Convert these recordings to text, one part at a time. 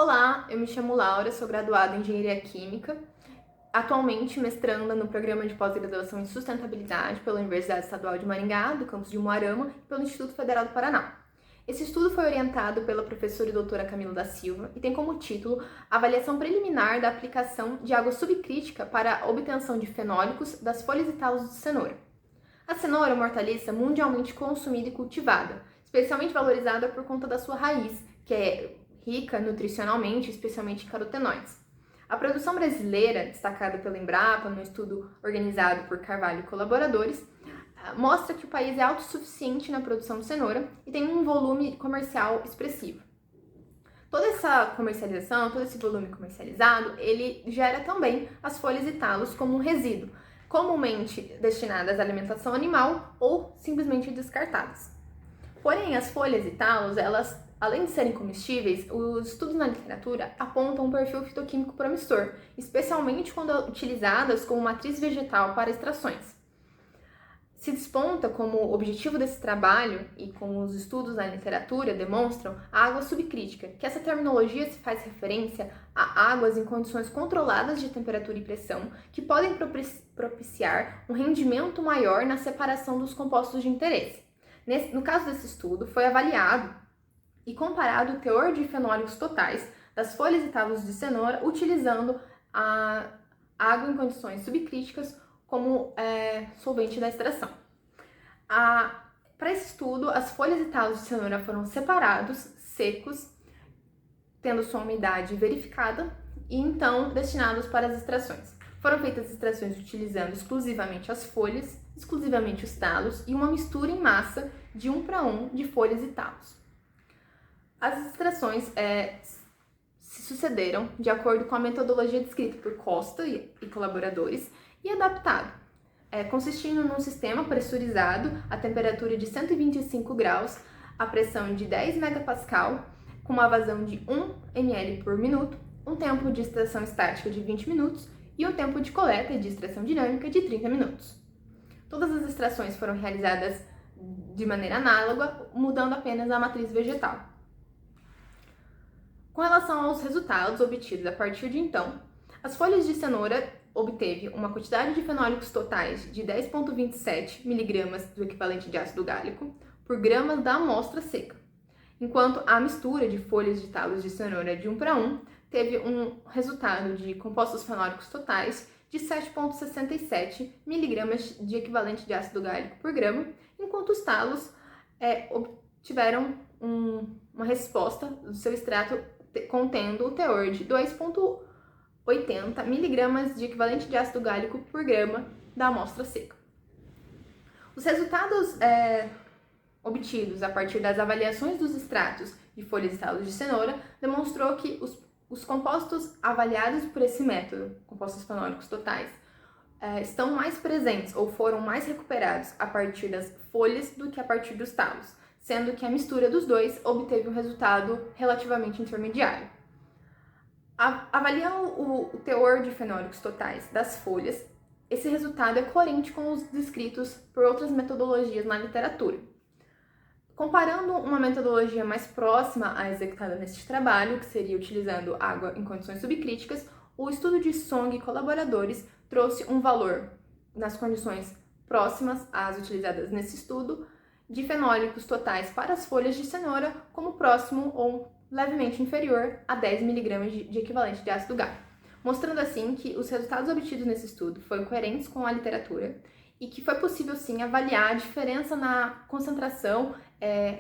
Olá, eu me chamo Laura, sou graduada em Engenharia Química, atualmente mestranda no Programa de Pós-Graduação em Sustentabilidade pela Universidade Estadual de Maringá, do campus de Umuarama, e pelo Instituto Federal do Paraná. Esse estudo foi orientado pela professora e doutora Camila da Silva e tem como título Avaliação Preliminar da Aplicação de Água Subcrítica para a Obtenção de Fenólicos das Folhas e Talos de Cenoura. A cenoura é uma hortaliça mundialmente consumida e cultivada, especialmente valorizada por conta da sua raiz, que é rica nutricionalmente, especialmente em carotenoides. A produção brasileira, destacada pela Embrapa, no estudo organizado por Carvalho e colaboradores, mostra que o país é autossuficiente na produção de cenoura e tem um volume comercial expressivo. Toda essa comercialização, todo esse volume comercializado, ele gera também as folhas e talos como um resíduo, comumente destinadas à alimentação animal ou simplesmente descartadas. Porém, as folhas e talos, elas, além de serem comestíveis, os estudos na literatura apontam um perfil fitoquímico promissor, especialmente quando utilizadas como matriz vegetal para extrações. Se desponta como objetivo desse trabalho, e como os estudos na literatura demonstram, a água subcrítica, que essa terminologia se faz referência a águas em condições controladas de temperatura e pressão, que podem propiciar um rendimento maior na separação dos compostos de interesse. No caso desse estudo, foi avaliado e comparado o teor de fenólicos totais das folhas e talos de cenoura utilizando a água em condições subcríticas como solvente da extração. Para esse estudo, as folhas e talos de cenoura foram separados, secos, tendo sua umidade verificada e então destinados para as extrações. Foram feitas extrações utilizando exclusivamente as folhas, exclusivamente os talos e uma mistura em massa de 1:1 de folhas e talos. As extrações se sucederam de acordo com a metodologia descrita por Costa e colaboradores e adaptado, consistindo num sistema pressurizado a temperatura de 125 graus, a pressão de 10 megapascal, com uma vazão de 1 ml por minuto, um tempo de extração estática de 20 minutos e um tempo de coleta e de extração dinâmica de 30 minutos. Todas as extrações foram realizadas de maneira análoga, mudando apenas a matriz vegetal. Com relação aos resultados obtidos a partir de então, as folhas de cenoura obteve uma quantidade de fenólicos totais de 10,27 mg do equivalente de ácido gálico por gramas da amostra seca, enquanto a mistura de folhas de talos de cenoura de 1:1 teve um resultado de compostos fenólicos totais de 7,67 mg de equivalente de ácido gálico por grama, enquanto os talos obtiveram uma resposta do seu extrato contendo o teor de 2,80 mg de equivalente de ácido gálico por grama da amostra seca. Os resultados obtidos a partir das avaliações dos extratos de folhas e talos de cenoura demonstrou que os compostos avaliados por esse método, compostos fenólicos totais, estão mais presentes ou foram mais recuperados a partir das folhas do que a partir dos talos, sendo que a mistura dos dois obteve um resultado relativamente intermediário. Avaliando o teor de fenólicos totais das folhas, esse resultado é coerente com os descritos por outras metodologias na literatura. Comparando uma metodologia mais próxima à executada neste trabalho, que seria utilizando água em condições subcríticas, o estudo de Song e colaboradores trouxe um valor nas condições próximas às utilizadas nesse estudo de fenólicos totais para as folhas de cenoura como próximo ou levemente inferior a 10 mg de equivalente de ácido gálico, mostrando assim que os resultados obtidos nesse estudo foram coerentes com a literatura e que foi possível sim avaliar a diferença na concentração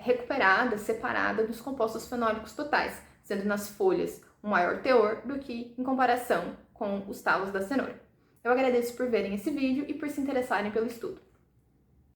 recuperada, separada dos compostos fenólicos totais, sendo nas folhas um maior teor do que em comparação com os talos da cenoura. Eu agradeço por verem esse vídeo e por se interessarem pelo estudo.